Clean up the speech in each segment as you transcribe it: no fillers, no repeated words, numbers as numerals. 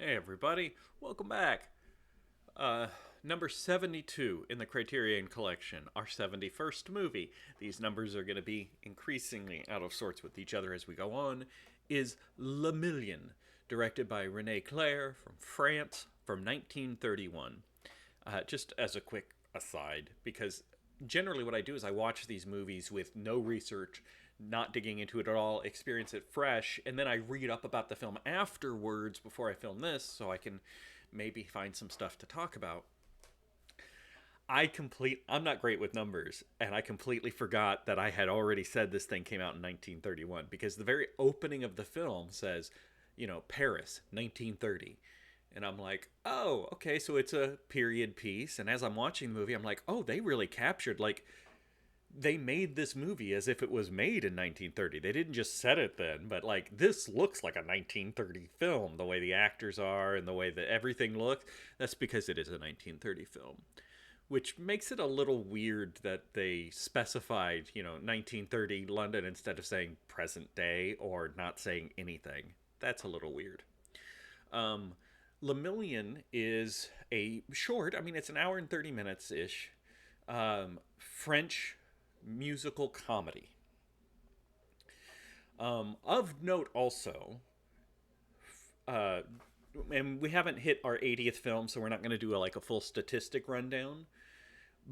Hey everybody, welcome back. Uh, Number 72 in the Criterion collection, our 71st movie. These numbers are going to be increasingly out of sorts with each other as we go on, is Le Million, directed by René Clair from France from 1931. Just as a quick aside, because generally what I do is I watch these movies with no research, not digging into it at all, experience it fresh, and then I read up about the film afterwards before I film this so I can maybe find some stuff to talk about. I'm not great with numbers, and I completely forgot that I had already said this thing came out in 1931 because the very opening of the film says, Paris, 1930. And I'm like, oh, okay, so it's a period piece. And as I'm watching the movie, I'm like, oh, they really captured, like, they made this movie as if it was made in 1930. They didn't just set it then, but like this looks like a 1930 film, the way the actors are and the way that everything looks. That's because it is a 1930 film, which makes it a little weird that they specified, 1930 London instead of saying present day or not saying anything. That's a little weird. Um, Le Million is a short, I mean, it's an hour and 30 minutes ish, French musical comedy. Of note, also, uh, and we haven't hit our 80th film, so we're not going to do like a full statistic rundown.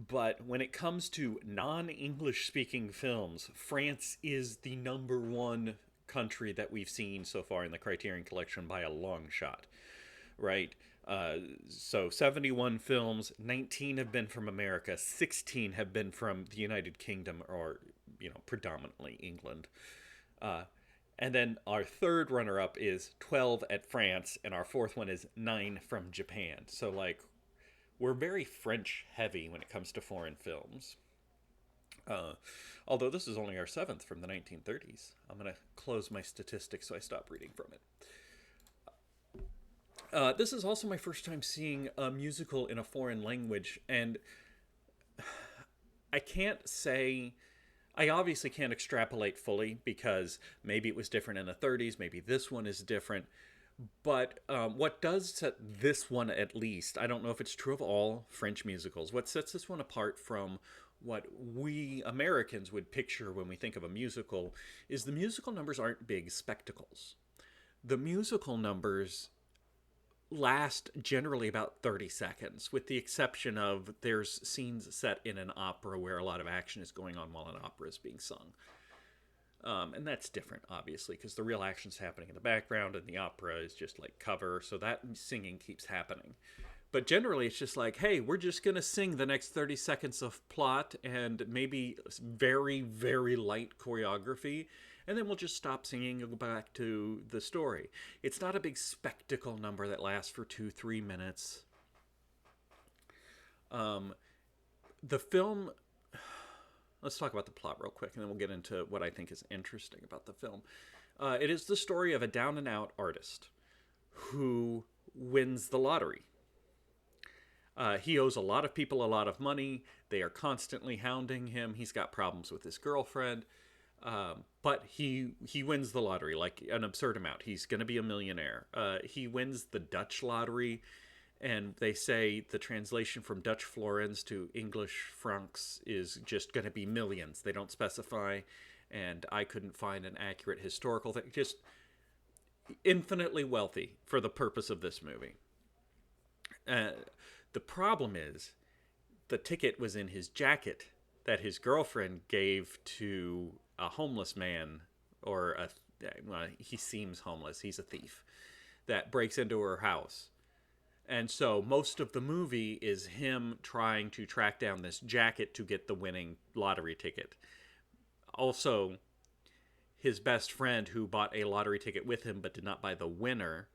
But when it comes to non English speaking films, France is the number one country that we've seen so far in the Criterion Collection by a long shot, right? So 71 films, 19 have been from America, 16 have been from the United Kingdom or, predominantly England. Uh, and then our third runner up is 12 at France, and our fourth one is 9 from Japan. So, like, we're very French heavy when it comes to foreign films. Uh, Although this is only our seventh from the 1930s. I'm going to close my statistics so I stop reading from it. This is also my first time seeing a musical in a foreign language, and I can't say. I obviously can't extrapolate fully because maybe it was different in the 30s, maybe this one is different. But what does set this one at least, I don't know if it's true of all French musicals, what sets this one apart from what we Americans would picture when we think of a musical is the musical numbers aren't big spectacles. The musical numbers last generally about 30 seconds, with the exception of there's scenes set in an opera where a lot of action is going on while an opera is being sung. And that's different, obviously, because the real action's happening in the background and the opera is just like cover, so that singing keeps happening. But generally, it's just like, hey, we're just going to sing the next 30 seconds of plot and maybe very, very light choreography, and then we'll just stop singing and go back to the story. It's not a big spectacle number that lasts for 2, 3 minutes. Um, the film. Let's talk about the plot real quick, and then we'll get into what I think is interesting about the film. It is the story of a down and out artist who wins the lottery. He owes a lot of people a lot of money. They are constantly hounding him. He's got problems with his girlfriend. But he wins the lottery, like an absurd amount. He's going to be a millionaire. He wins the Dutch lottery, and they say the translation from Dutch florins to English francs is just going to be millions. They don't specify, and I couldn't find an accurate historical thing. Just infinitely wealthy for the purpose of this movie. Uh, the problem is the ticket was in his jacket that his girlfriend gave to a homeless man, or well, he seems homeless. He's a thief that breaks into her house. And so most of the movie is him trying to track down this jacket to get the winning lottery ticket. Also, his best friend, who bought a lottery ticket with him but did not buy the winner,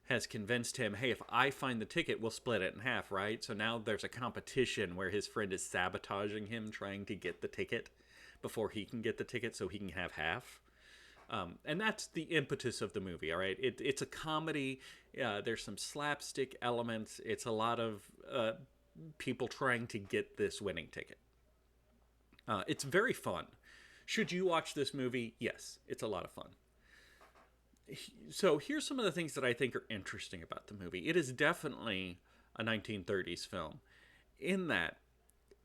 has convinced him, hey, if I find the ticket, we'll split it in half, right? So now there's a competition where his friend is sabotaging him, trying to get the ticket before he can get the ticket so he can have half. And that's the impetus of the movie, all right? It's a comedy. There's some slapstick elements. It's a lot of people trying to get this winning ticket. It's very fun. Should you watch this movie? Yes, it's a lot of fun. So here's some of the things that I think are interesting about the movie. It is definitely a 1930s film in that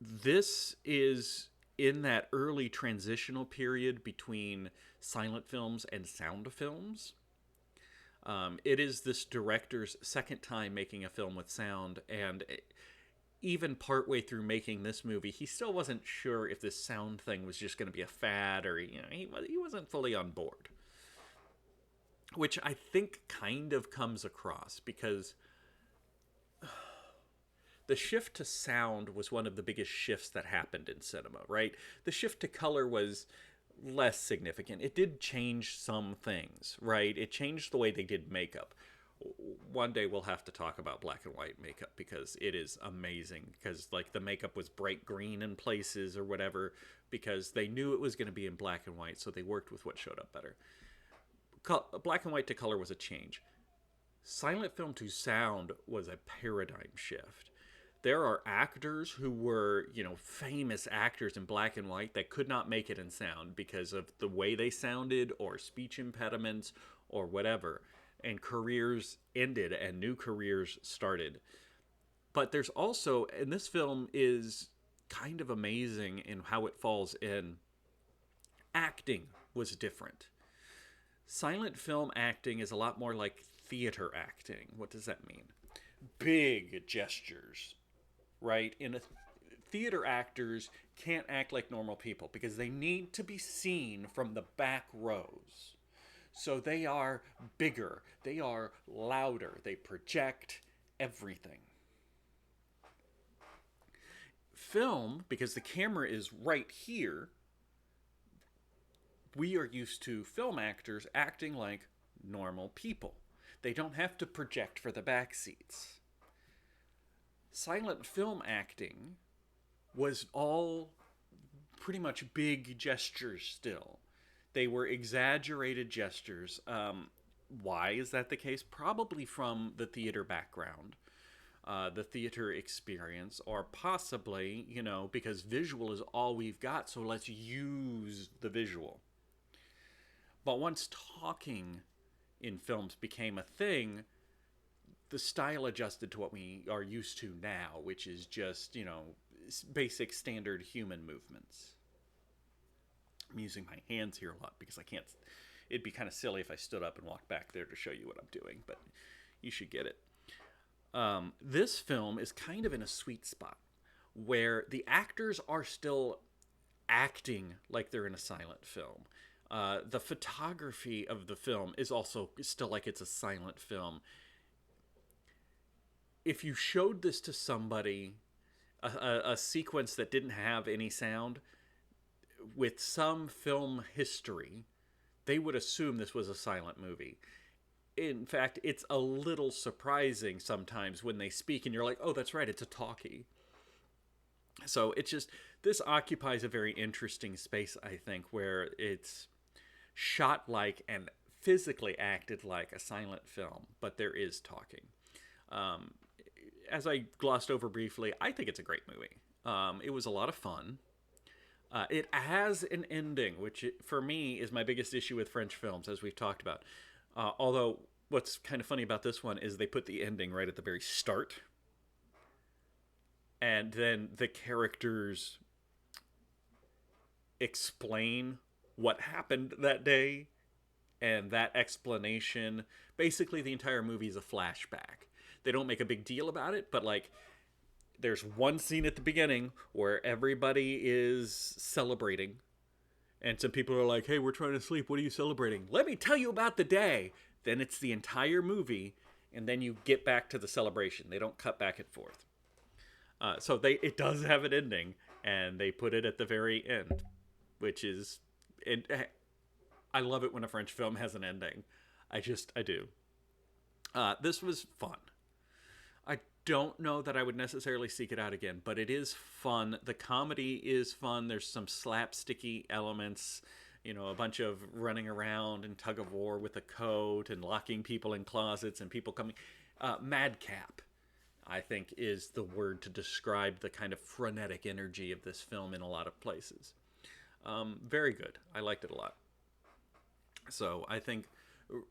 this is in that early transitional period between silent films and sound films. It is this director's second time making a film with sound, and even partway through making this movie, he still wasn't sure if this sound thing was just going to be a fad, or he wasn't fully on board, which I think kind of comes across because the shift to sound was one of the biggest shifts that happened in cinema, right? The shift to color was less significant. It did change some things, right? It changed the way they did makeup. One day we'll have to talk about black and white makeup because it is amazing, because like the makeup was bright green in places or whatever because they knew it was going to be in black and white, so they worked with what showed up better. Black and white to color was a change. Silent film to sound was a paradigm shift. There are actors who were, famous actors in black and white that could not make it in sound because of the way they sounded or speech impediments or whatever. And careers ended and new careers started. But there's also, and this film is kind of amazing in how it falls in, acting was different. Silent film acting is a lot more like theater acting. What does that mean? Big gestures, right? Theater actors can't act like normal people because they need to be seen from the back rows. So they are bigger, they are louder, they project everything. Film, because the camera is right here, we are used to film actors acting like normal people. They don't have to project for the back seats. Silent film acting was all pretty much big gestures still. They were exaggerated gestures. Why is that the case? Probably from the theater background, the theater experience, or possibly, because visual is all we've got, so let's use the visual. But once talking in films became a thing, the style adjusted to what we are used to now, which is just, basic standard human movements. I'm using my hands here a lot because I can't. It'd be kind of silly if I stood up and walked back there to show you what I'm doing, but you should get it. This film is kind of in a sweet spot where the actors are still acting like they're in a silent film. The photography of the film is also still like it's a silent film. If you showed this to somebody, a sequence that didn't have any sound, with some film history, they would assume this was a silent movie. In fact, it's a little surprising sometimes when they speak and you're like, oh, that's right, it's a talkie. So it's just, this occupies a very interesting space, I think, where it's shot like and physically acted like a silent film, but there is talking. As I glossed over briefly, I think it's a great movie. It was a lot of fun. It has an ending, which for me is my biggest issue with French films, as we've talked about. Although, what's kind of funny about this one is they put the ending right at the very start. And then the characters explain what happened that day. And that explanation, basically the entire movie is a flashback. They don't make a big deal about it, but like, there's one scene at the beginning where everybody is celebrating. And some people are like, hey, we're trying to sleep. What are you celebrating? Let me tell you about the day. Then it's the entire movie. And then you get back to the celebration. They don't cut back and forth. So it does have an ending. And they put it at the very end. Which is... I love it when a French film has an ending. I do. This was fun. I don't know that I would necessarily seek it out again, but it is fun. The comedy is fun. There's some slapsticky elements, a bunch of running around and tug of war with a coat and locking people in closets and people coming. Madcap, I think, is the word to describe the kind of frenetic energy of this film in a lot of places. Very good. I liked it a lot. So I think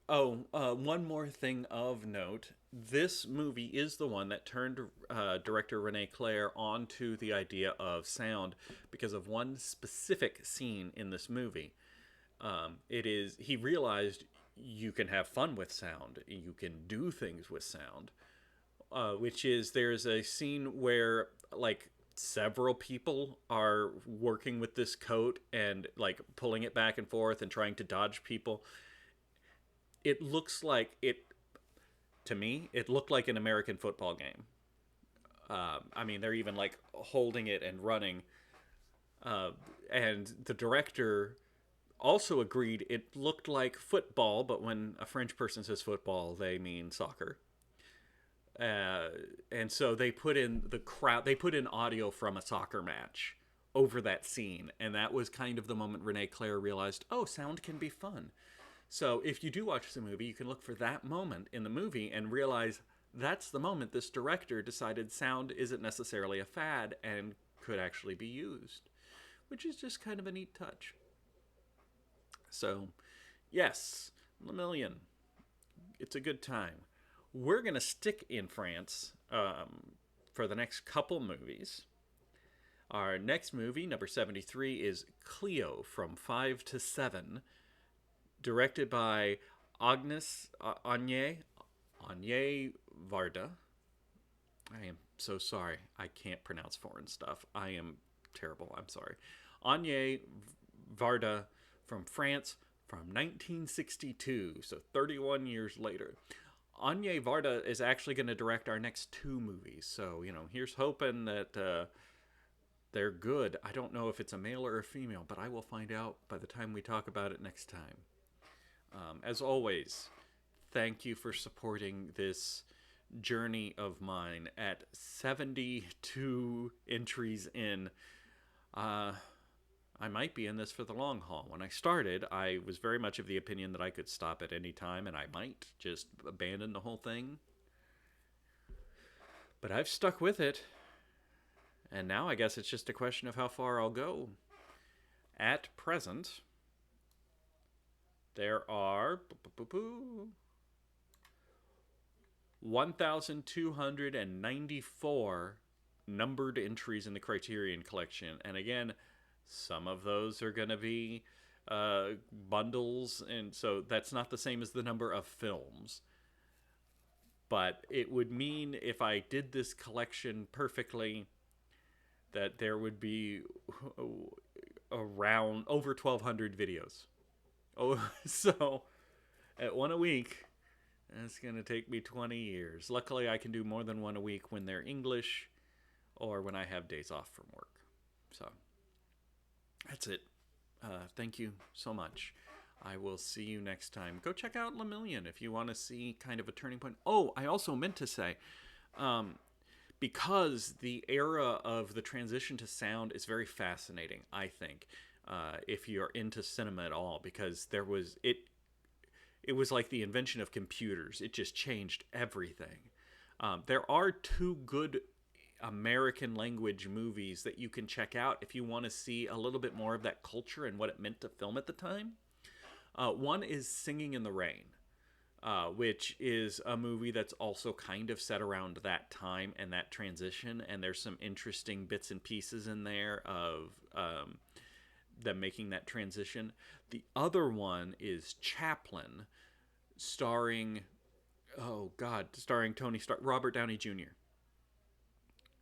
One more thing of note. This movie is the one that turned director Rene Clair onto the idea of sound because of one specific scene in this movie. He realized you can have fun with sound, you can do things with sound, which is there's a scene where like several people are working with this coat and like pulling it back and forth and trying to dodge people. It looks like it to me. It looked like an American football game. I mean, they're even like holding it and running. And the director also agreed it looked like football, but when a French person says football, they mean soccer. Uh, and so they put in the crowd. They put in audio from a soccer match over that scene, and that was kind of the moment Rene Clair realized, oh, sound can be fun. So if you do watch the movie, you can look for that moment in the movie and realize that's the moment this director decided sound isn't necessarily a fad and could actually be used, which is just kind of a neat touch. So, yes, Lemillion, it's a good time. We're going to stick in France for the next couple movies. Our next movie, number 73, is Cleo from 5 to 7, directed by Agnes Agnier Varda. I am so sorry. I can't pronounce foreign stuff. I am terrible. I'm sorry. Agnier Varda from France from 1962, so 31 years later. Agnier Varda is actually going to direct our next two movies, so, here's hoping that they're good. I don't know if it's a male or a female, but I will find out by the time we talk about it next time. As always, thank you for supporting this journey of mine at 72 entries in. I might be in this for the long haul. When I started, I was very much of the opinion that I could stop at any time and I might just abandon the whole thing. But I've stuck with it. And now I guess it's just a question of how far I'll go. At present, there are 1,294 numbered entries in the Criterion collection. And again, some of those are going to be bundles, and so that's not the same as the number of films. But it would mean if I did this collection perfectly, that there would be around over 1,200 videos. Oh, so at one a week, it's going to take me 20 years. Luckily, I can do more than one a week when they're English or when I have days off from work. So that's it. Thank you so much. I will see you next time. Go check out Lemillion if you want to see kind of a turning point. Oh, I also meant to say, because the era of the transition to sound is very fascinating, I think, if you're into cinema at all, because it was like the invention of computers. It just changed everything. There are two good American language movies that you can check out if you want to see a little bit more of that culture and what it meant to film at the time. One is Singing in the Rain, which is a movie that's also kind of set around that time and that transition, and there's some interesting bits and pieces in there of them making that transition. The other one is Chaplin, starring Robert Downey Jr.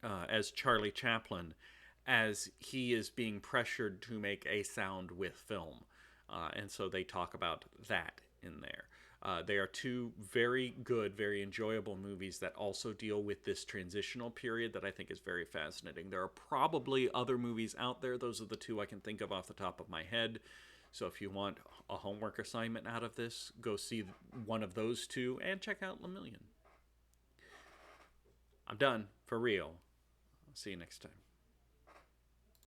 As Charlie Chaplin, as he is being pressured to make a sound with film. And so they talk about that in there. They are two very good, very enjoyable movies that also deal with this transitional period that I think is very fascinating. There are probably other movies out there. Those are the two I can think of off the top of my head. So if you want a homework assignment out of this, go see one of those two and check out Lemillion. I'm done, for real. I'll see you next time.